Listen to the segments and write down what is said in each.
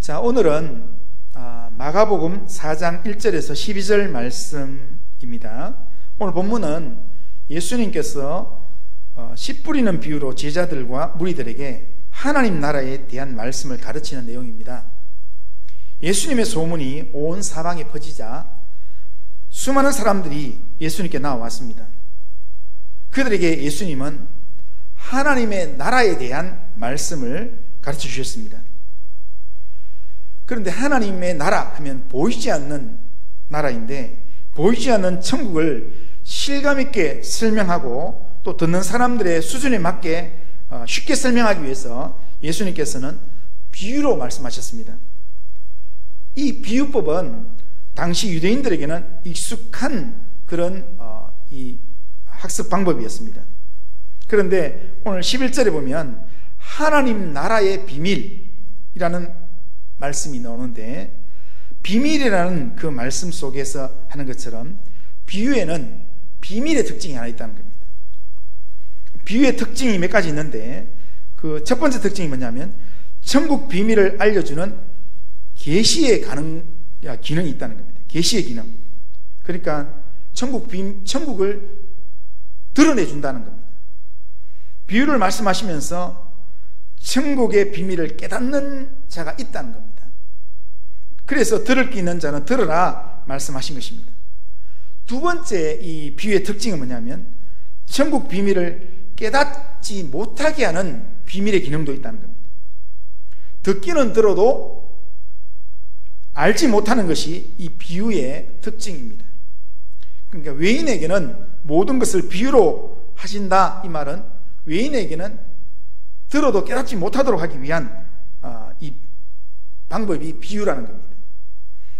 자, 오늘은 마가복음 4장 1절에서 12절 말씀입니다. 오늘 본문은 예수님께서 씨 뿌리는 비유로 제자들과 무리들에게 하나님 나라에 대한 말씀을 가르치는 내용입니다. 예수님의 소문이 온 사방에 퍼지자 수많은 사람들이 예수님께 나와왔습니다. 그들에게 예수님은 하나님의 나라에 대한 말씀을 가르쳐 주셨습니다. 그런데 하나님의 나라 하면 보이지 않는 나라인데, 보이지 않는 천국을 실감 있게 설명하고 또 듣는 사람들의 수준에 맞게 쉽게 설명하기 위해서 예수님께서는 비유로 말씀하셨습니다. 이 비유법은 당시 유대인들에게는 익숙한 그런 이 학습 방법이었습니다. 그런데 오늘 11절에 보면 하나님 나라의 비밀이라는 말씀이 나오는데, 비밀이라는 그 말씀 속에서 하는 것처럼 비유에는 비밀의 특징이 하나 있다는 겁니다. 비유의 특징이 몇 가지 있는데, 그 첫 번째 특징이 뭐냐면 천국 비밀을 알려주는 계시의 기능이 있다는 겁니다. 계시의 기능. 그러니까 천국을 드러내준다는 겁니다. 비유를 말씀하시면서 천국의 비밀을 깨닫는 자가 있다는 겁니다. 그래서 들을 귀 있는 자는 들으라 말씀하신 것입니다. 두 번째 이 비유의 특징은 뭐냐면 천국 비밀을 깨닫지 못하게 하는 비밀의 기능도 있다는 겁니다. 듣기는 들어도 알지 못하는 것이 이 비유의 특징입니다. 그러니까 외인에게는 모든 것을 비유로 하신다, 이 말은 외인에게는 들어도 깨닫지 못하도록 하기 위한 이 방법이 비유라는 겁니다.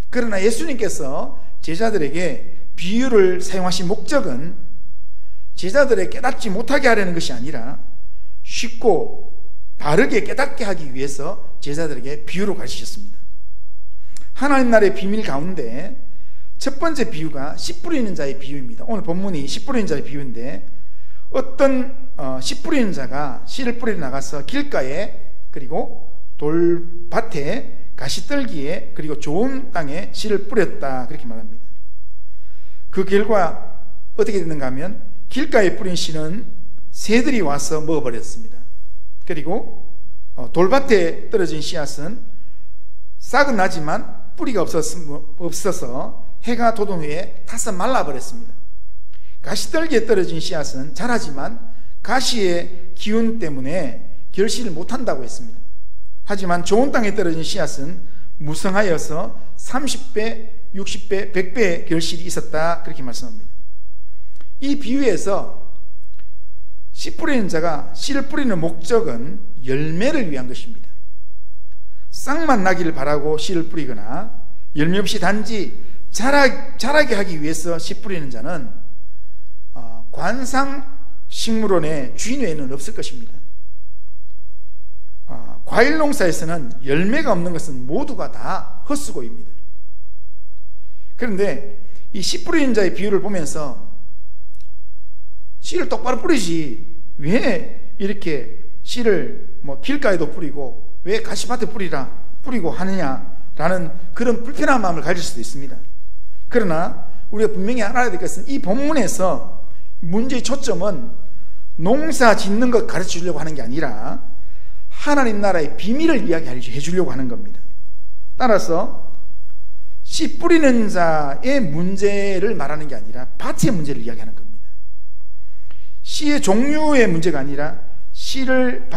그러나 예수님께서 제자들에게 비유를 사용하신 목적은 제자들의 깨닫지 못하게 하려는 것이 아니라 쉽고 바르게 깨닫게 하기 위해서 제자들에게 비유로 가르치셨습니다. 하나님 나라의 비밀 가운데 첫 번째 비유가 씨 뿌리는 자의 비유입니다. 오늘 본문이 씨 뿌리는 자의 비유인데, 어떤 씨 뿌리는 자가 씨를 뿌리러 나가서 길가에, 그리고 돌밭에, 가시떨기에, 그리고 좋은 땅에 씨를 뿌렸다, 그렇게 말합니다. 그 결과 어떻게 됐는가 하면 길가에 뿌린 씨는 새들이 와서 먹어버렸습니다. 그리고 돌밭에 떨어진 씨앗은 싹은 나지만 뿌리가 없어서 해가 돋은 후에 타서 말라버렸습니다. 가시떨기에 떨어진 씨앗은 자라지만 가시의 기운 때문에 결실을 못한다고 했습니다. 하지만 좋은 땅에 떨어진 씨앗은 무성하여서 30배, 60배, 100배의 결실이 있었다, 그렇게 말씀합니다. 이 비유에서 씨 뿌리는 자가 씨를 뿌리는 목적은 열매를 위한 것입니다. 싹만 나기를 바라고 씨를 뿌리거나 열매 없이 단지 자라게 하기 위해서 씨 뿌리는 자는 관상식물원의 주인 외에는 없을 것입니다. 과일 농사에서는 열매가 없는 것은 모두가 다 헛수고입니다. 그런데 이 씨 뿌리는 자의 비유를 보면서 씨를 똑바로 뿌리지 왜 이렇게 씨를 길가에도 뿌리고 왜 가시밭에 뿌리고 하느냐라는 그런 불편한 마음을 가질 수도 있습니다. 그러나 우리가 분명히 알아야 될 것은 이 본문에서 문제의 초점은 농사 짓는 것 가르쳐 주려고 하는 게 아니라 하나님 나라의 비밀을 이야기해 주려고 하는 겁니다. 따라서 씨 뿌리는 자의 문제를 말하는 게 아니라 밭의 문제를 이야기하는 겁니다. 씨의 종류의 문제가 아니라 씨를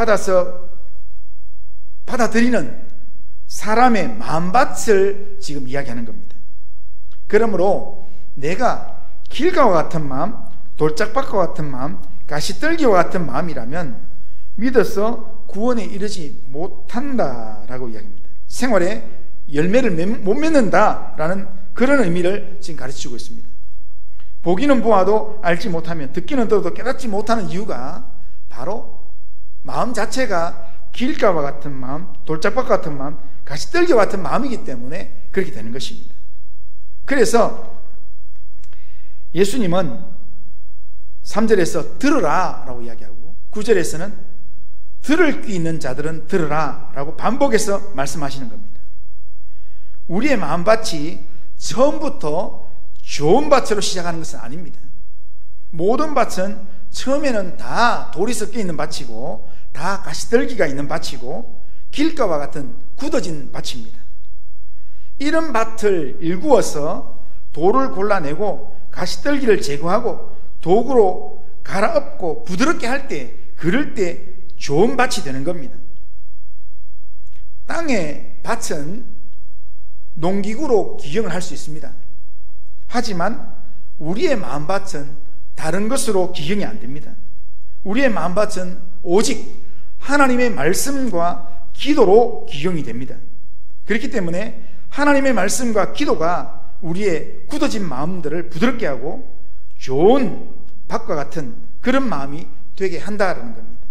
받아들이는 사람의 마음밭을 지금 이야기하는 겁니다. 그러므로 내가 길가와 같은 마음, 돌짝밭과 같은 마음, 가시떨기와 같은 마음이라면 믿어서 구원에 이르지 못한다라고 이야기합니다. 생활에 열매를 못 맺는다라는 그런 의미를 지금 가르치고 있습니다. 보기는 보아도 알지 못하면, 듣기는 들어도 깨닫지 못하는 이유가 바로 마음 자체가 길가와 같은 마음, 돌짝밭과 같은 마음, 가시떨기와 같은 마음이기 때문에 그렇게 되는 것입니다. 그래서 예수님은 3절에서 들으라 라고 이야기하고 9절에서는 들을 귀 있는 자들은 들으라 라고 반복해서 말씀하시는 겁니다. 우리의 마음밭이 처음부터 좋은 밭으로 시작하는 것은 아닙니다. 모든 밭은 처음에는 다 돌이 섞여 있는 밭이고 다 가시떨기가 있는 밭이고 길가와 같은 굳어진 밭입니다. 이런 밭을 일구어서 돌을 골라내고 가시떨기를 제거하고 도구로 갈아엎고 부드럽게 할 때, 그럴 때 좋은 밭이 되는 겁니다. 땅의 밭은 농기구로 기경을 할 수 있습니다. 하지만 우리의 마음밭은 다른 것으로 기경이 안 됩니다. 우리의 마음밭은 오직 하나님의 말씀과 기도로 기경이 됩니다. 그렇기 때문에 하나님의 말씀과 기도가 우리의 굳어진 마음들을 부드럽게 하고 좋은 밭과 같은 그런 마음이 되게 한다는 겁니다.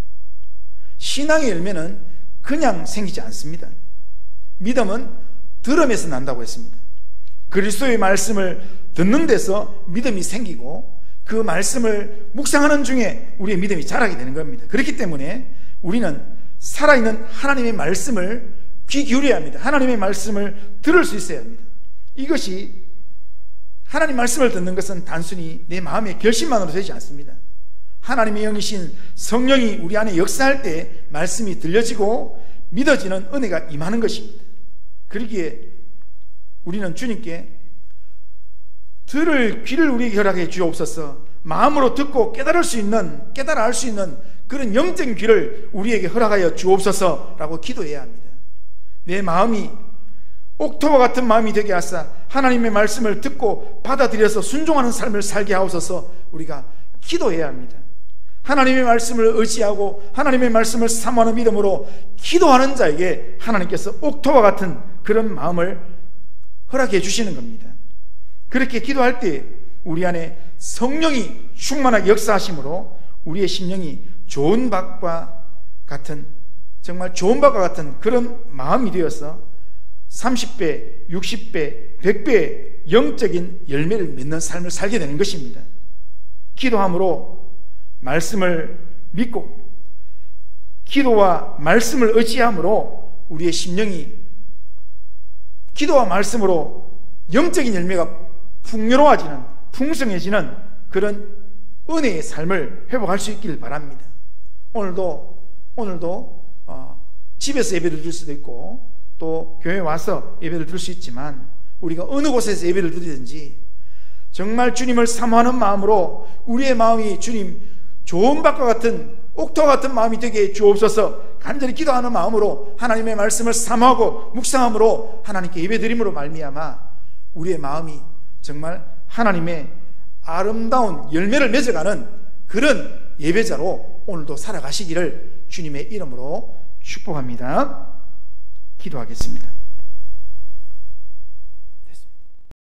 신앙의 열매는 그냥 생기지 않습니다. 믿음은 들음에서 난다고 했습니다. 그리스도의 말씀을 듣는 데서 믿음이 생기고 그 말씀을 묵상하는 중에 우리의 믿음이 자라게 되는 겁니다. 그렇기 때문에 우리는 살아있는 하나님의 말씀을 귀 기울여야 합니다. 하나님의 말씀을 들을 수 있어야 합니다. 이것이 하나님 말씀을 듣는 것은 단순히 내 마음의 결심만으로 되지 않습니다. 하나님의 영이신 성령이 우리 안에 역사할 때 말씀이 들려지고 믿어지는 은혜가 임하는 것입니다. 그러기에 우리는 주님께 들을 귀를 우리에게 허락해 주옵소서, 마음으로 듣고 깨달아 알 수 있는 그런 영적인 귀를 우리에게 허락하여 주옵소서라고 기도해야 합니다. 내 마음이 옥토와 같은 마음이 되게 하사 하나님의 말씀을 듣고 받아들여서 순종하는 삶을 살게 하옵소서 우리가 기도해야 합니다. 하나님의 말씀을 의지하고 하나님의 말씀을 사모하는 믿음으로 기도하는 자에게 하나님께서 옥토와 같은 그런 마음을 허락해 주시는 겁니다. 그렇게 기도할 때 우리 안에 성령이 충만하게 역사하심으로 우리의 심령이 좋은 밭과 같은, 정말 좋은 밭과 같은 그런 마음이 되어서 30배, 60배, 100배의 영적인 열매를 맺는 삶을 살게 되는 것입니다. 기도함으로 말씀을 믿고 기도와 말씀을 의지함으로 우리의 심령이 기도와 말씀으로 영적인 열매가 풍요로워지는, 풍성해지는 그런 은혜의 삶을 회복할 수 있기를 바랍니다. 오늘도 집에서 예배를 드릴 수도 있고 또 교회에 와서 예배를 드릴 수 있지만 우리가 어느 곳에서 예배를 드리든지 정말 주님을 사모하는 마음으로 우리의 마음이 주님 좋은 밭과 같은 옥토와 같은 마음이 되게 주옵소서 간절히 기도하는 마음으로 하나님의 말씀을 사모하고 묵상함으로 하나님께 예배드림으로 말미암아 우리의 마음이 정말 하나님의 아름다운 열매를 맺어가는 그런 예배자로 오늘도 살아가시기를 주님의 이름으로 축복합니다. 기도하겠습니다.